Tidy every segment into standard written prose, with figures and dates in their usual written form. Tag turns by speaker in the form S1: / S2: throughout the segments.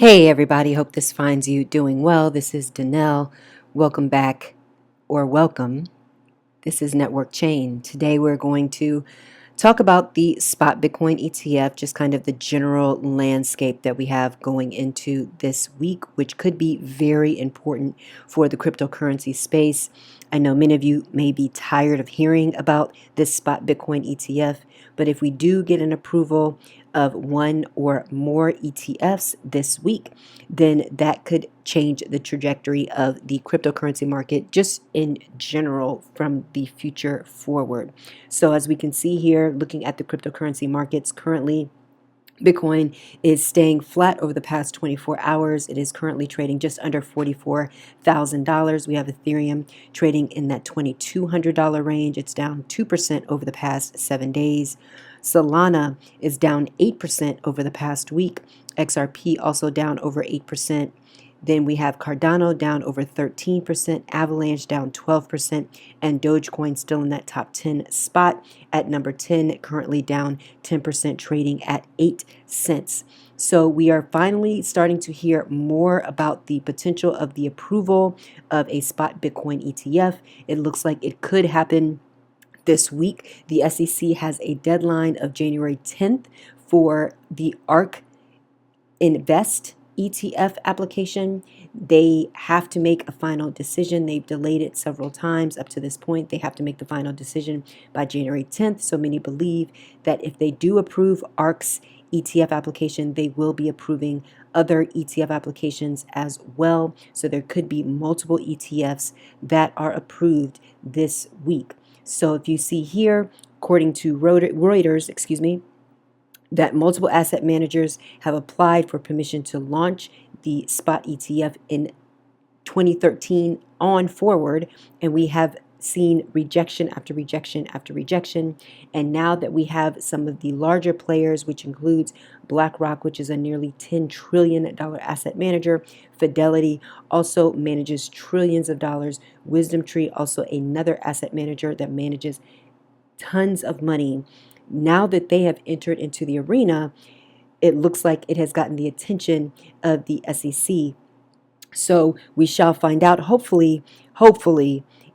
S1: Hey everybody, hope this finds you doing well. This is Danelle. Welcome back, or welcome. This is Networkchain. Today we're going to talk about the spot Bitcoin ETF, just kind of the general landscape that we have going into this week, which could be very important for the cryptocurrency space. I know many of you may be tired of hearing about this spot Bitcoin ETF, but if we do get an approval of one or more ETFs this week, then that could change the trajectory of the cryptocurrency market just in general from the future forward. So as we can see here, looking at the cryptocurrency markets currently, Bitcoin is staying flat over the past 24 hours. It is currently trading just under $44,000. We have Ethereum trading in that $2,200 range. It's down 2% over the past 7 days. Solana is down 8% over the past week. XRP also down over 8%. Then we have Cardano down over 13%, Avalanche down 12%, and Dogecoin still in that top 10 spot at number 10, currently down 10%, trading at 8 cents. So we are finally starting to hear more about the potential of the approval of a spot Bitcoin ETF. It looks like it could happen this week. The SEC has a deadline of January 10th for the ARK Invest ETF application. They have to make a final decision. They've delayed it several times up to this point. They have to make the final decision by January 10th. So many believe that if they do approve ARK's ETF application, they will be approving other ETF applications as well. So there could be multiple ETFs that are approved this week. So if you see here, according to Reuters, that multiple asset managers have applied for permission to launch the spot ETF in 2013 on forward, and we have seen rejection after rejection after rejection. And now that we have some of the larger players, which includes BlackRock, which is a nearly $10 trillion asset manager, Fidelity also manages trillions of dollars, WisdomTree also another asset manager that manages tons of money. Now that they have entered into the arena, it looks like it has gotten the attention of the SEC. So we shall find out, hopefully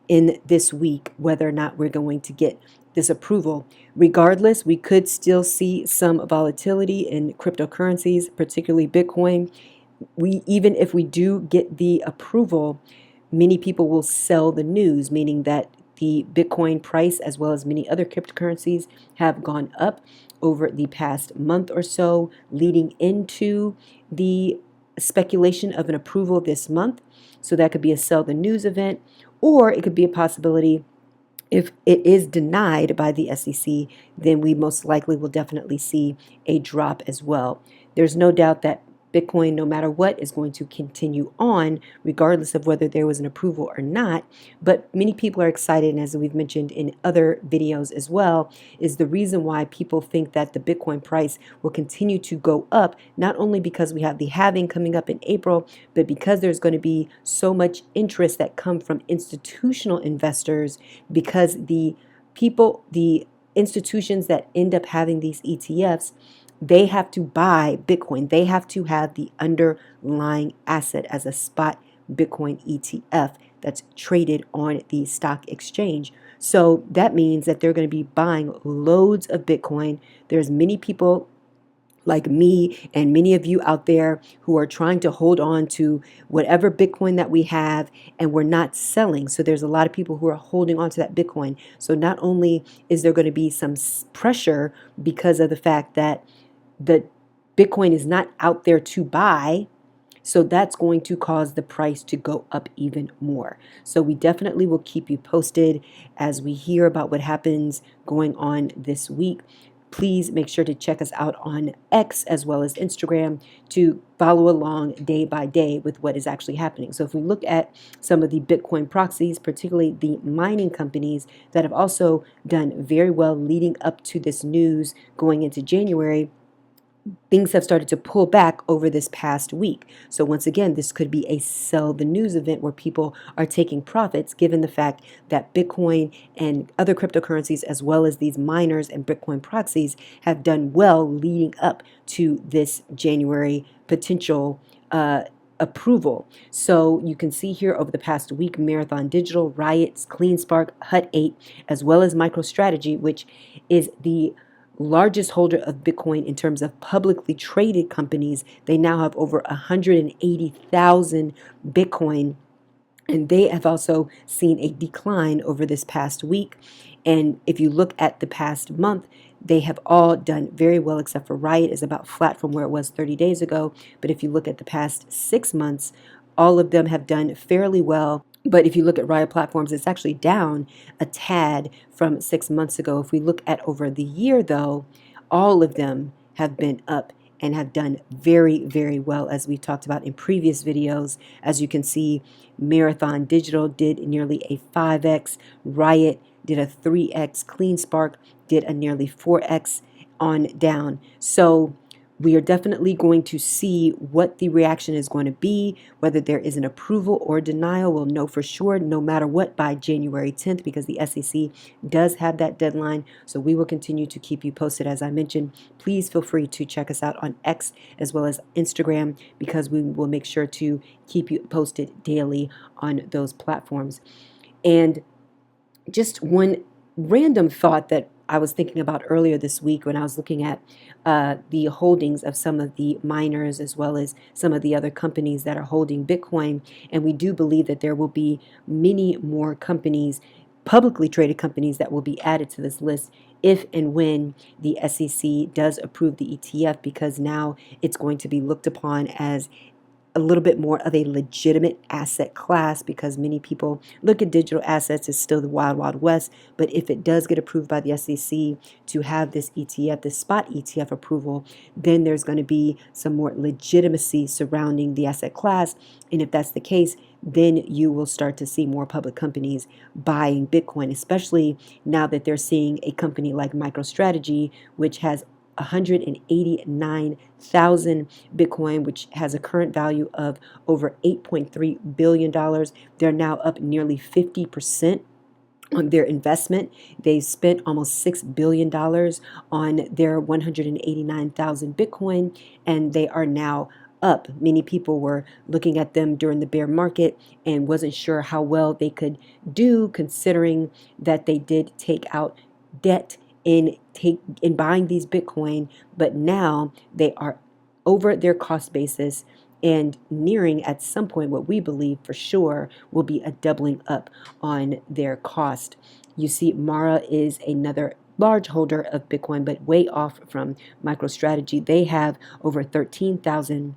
S1: in this week, whether or not we're going to get this approval. Regardless, we could still see some volatility in cryptocurrencies, particularly Bitcoin. Even if we do get the approval, many people will sell the news, meaning that the Bitcoin price, as well as many other cryptocurrencies, have gone up over the past month or so, leading into the speculation of an approval this month. So that could be a sell the news event, or it could be a possibility if it is denied by the SEC, then we most likely will definitely see a drop as well. There's no doubt that Bitcoin, no matter what, is going to continue on, regardless of whether there was an approval or not. But many people are excited, and as we've mentioned in other videos as well, is the reason why people think that the Bitcoin price will continue to go up, not only because we have the halving coming up in April, but because there's going to be so much interest that come from institutional investors, because the institutions that end up having these ETFs, they have to buy Bitcoin. They have to have the underlying asset as a spot Bitcoin ETF that's traded on the stock exchange. So that means that they're going to be buying loads of Bitcoin. There's many people like me and many of you out there who are trying to hold on to whatever Bitcoin that we have, and we're not selling. So there's a lot of people who are holding on to that Bitcoin. So not only is there going to be some pressure because of the fact that the Bitcoin is not out there to buy, so that's going to cause the price to go up even more. So we definitely will keep you posted as we hear about what happens going on this week. Please make sure to check us out on X as well as Instagram to follow along day by day with what is actually happening. So if we look at some of the Bitcoin proxies, particularly the mining companies that have also done very well leading up to this news going into January, things have started to pull back over this past week. So once again, this could be a sell the news event where people are taking profits given the fact that Bitcoin and other cryptocurrencies, as well as these miners and Bitcoin proxies, have done well leading up to this January potential approval. So you can see here over the past week, Marathon Digital, Riots, CleanSpark, Hut 8, as well as MicroStrategy, which is the largest holder of Bitcoin in terms of publicly traded companies. They now have over 180,000 Bitcoin, and they have also seen a decline over this past week. And if you look at the past month, they have all done very well, except for Riot is about flat from where it was 30 days ago. But if you look at the past 6 months, all of them have done fairly well. But if you look at Riot Platforms, it's actually down a tad from 6 months ago. If we look at over the year, though, all of them have been up and have done very, very well, as we talked about in previous videos. As you can see, Marathon Digital did nearly a 5x, Riot did a 3x, CleanSpark did a nearly 4x on down. So we are definitely going to see what the reaction is going to be, whether there is an approval or denial. We'll know for sure no matter what by January 10th, because the SEC does have that deadline. So we will continue to keep you posted. As I mentioned, please feel free to check us out on X as well as Instagram, because we will make sure to keep you posted daily on those platforms. And just one random thought that I was thinking about earlier this week when I was looking at the holdings of some of the miners as well as some of the other companies that are holding Bitcoin. And we do believe that there will be many more companies, publicly traded companies, that will be added to this list if and when the SEC does approve the ETF, because now it's going to be looked upon as a little bit more of a legitimate asset class, because many people look at digital assets as still the wild, wild west. But if it does get approved by the SEC to have this ETF, the spot ETF approval, then there's going to be some more legitimacy surrounding the asset class. And if that's the case, then you will start to see more public companies buying Bitcoin, especially now that they're seeing a company like MicroStrategy, which has 189,000 Bitcoin, which has a current value of over $8.3 billion. They're now up nearly 50% on their investment. They spent almost $6 billion on their 189,000 Bitcoin, and they are now up. Many people were looking at them during the bear market and wasn't sure how well they could do, considering that they did take out debt in buying these Bitcoin, but now they are over their cost basis and nearing at some point what we believe for sure will be a doubling up on their cost. You see, Mara is another large holder of Bitcoin, but way off from MicroStrategy. They have over 13,000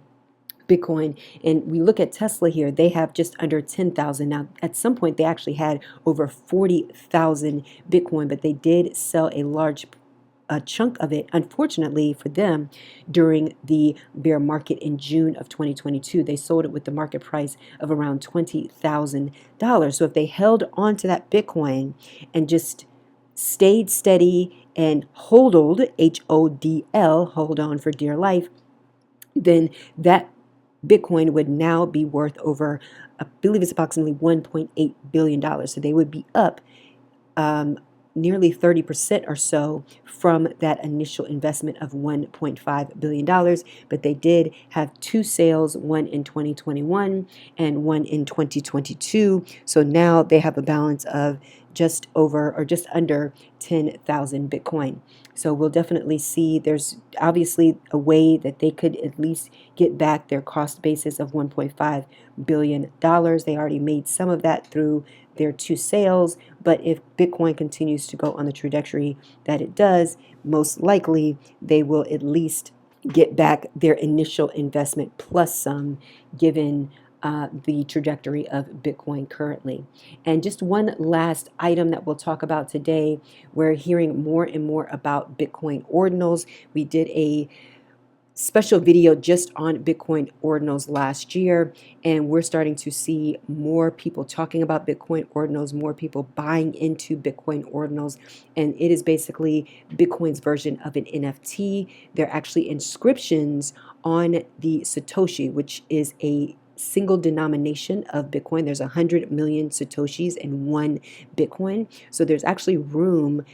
S1: Bitcoin. And we look at Tesla here, they have just under 10,000. Now, at some point, they actually had over 40,000 Bitcoin, but they did sell a large chunk of it, unfortunately for them, during the bear market in June of 2022. They sold it with the market price of around $20,000. So if they held on to that Bitcoin and just stayed steady and hodled, HODL, hold on for dear life, then that Bitcoin would now be worth over, I believe it's approximately $1.8 billion. So they would be up nearly 30% or so from that initial investment of $1.5 billion. But they did have two sales, one in 2021 and one in 2022. So now they have a balance of just over or just under 10,000 Bitcoin. So we'll definitely see there's obviously a way that they could at least get back their cost basis of $1.5 billion. They already made some of that through their two sales, but if Bitcoin continues to go on the trajectory that it does, most likely they will at least get back their initial investment plus some, given the trajectory of Bitcoin currently. And just one last item that we'll talk about today, we're hearing more and more about Bitcoin ordinals. We did a special video just on Bitcoin ordinals last year, and we're starting to see more people talking about Bitcoin ordinals, more people buying into Bitcoin ordinals, and it is basically Bitcoin's version of an NFT. They're actually inscriptions on the Satoshi, which is a single denomination of Bitcoin. There's 100 million Satoshis in one Bitcoin, so there's actually room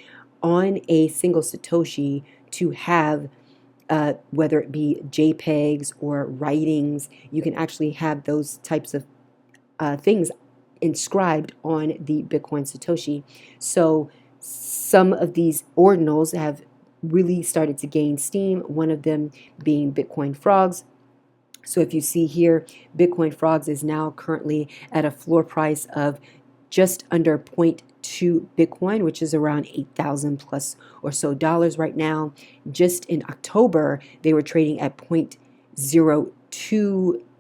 S1: on a single Satoshi to have whether it be JPEGs or writings. You can actually have those types of things inscribed on the Bitcoin Satoshi. So some of these ordinals have really started to gain steam, one of them being Bitcoin frogs. So if you see here, Bitcoin frogs is now currently at a floor price of just under zero point 0.2 Bitcoin, which is around 8,000 plus or so dollars right now. Just in October, they were trading at 0.02,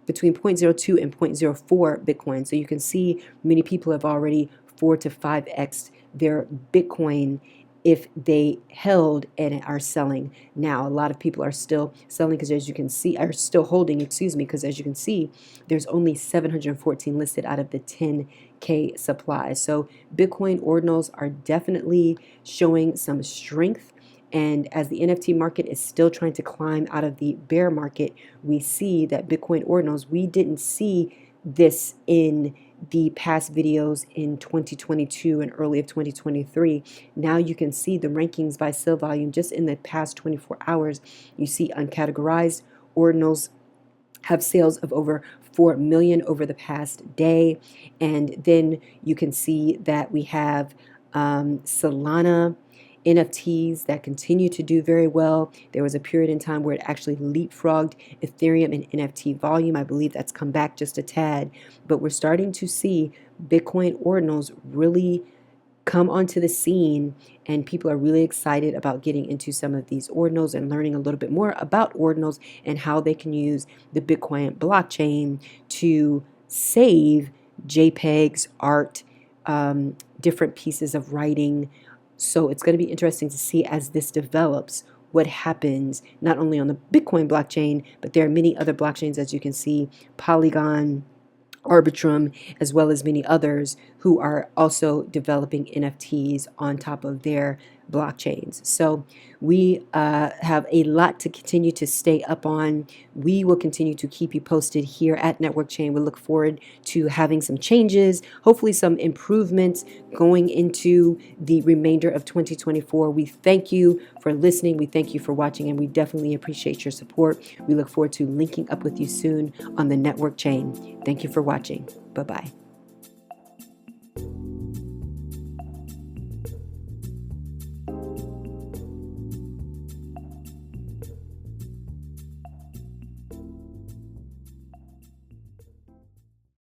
S1: between 0.02 and 0.04 Bitcoin. So you can see many people have already 4 to 5x their Bitcoin if they held and are selling now. A lot of people are still selling because, as you can see, are still holding, excuse me, because as you can see, there's only 714 listed out of the 10K supply. So Bitcoin ordinals are definitely showing some strength. And as the NFT market is still trying to climb out of the bear market, we see that Bitcoin ordinals, we didn't see this in the past videos in 2022 and early of 2023. Now you can see the rankings by sale volume just in the past 24 hours. You see uncategorized ordinals have sales of over 4 million over the past day. And then you can see that we have Solana NFTs that continue to do very well. There was a period in time where it actually leapfrogged Ethereum in NFT volume. I believe that's come back just a tad, but we're starting to see Bitcoin ordinals really come onto the scene, and people are really excited about getting into some of these ordinals and learning a little bit more about ordinals and how they can use the Bitcoin blockchain to save JPEGs, art, different pieces of writing. So it's going to be interesting to see as this develops what happens not only on the Bitcoin blockchain, but there are many other blockchains, as you can see, Polygon, Arbitrum, as well as many others who are also developing NFTs on top of their blockchains. So we have a lot to continue to stay up on. We will continue to keep you posted here at Networkchain. We look forward to having some changes, hopefully some improvements going into the remainder of 2024. We thank you for listening. We thank you for watching, and we definitely appreciate your support. We look forward to linking up with you soon on the Networkchain. Thank you for watching. Bye-bye.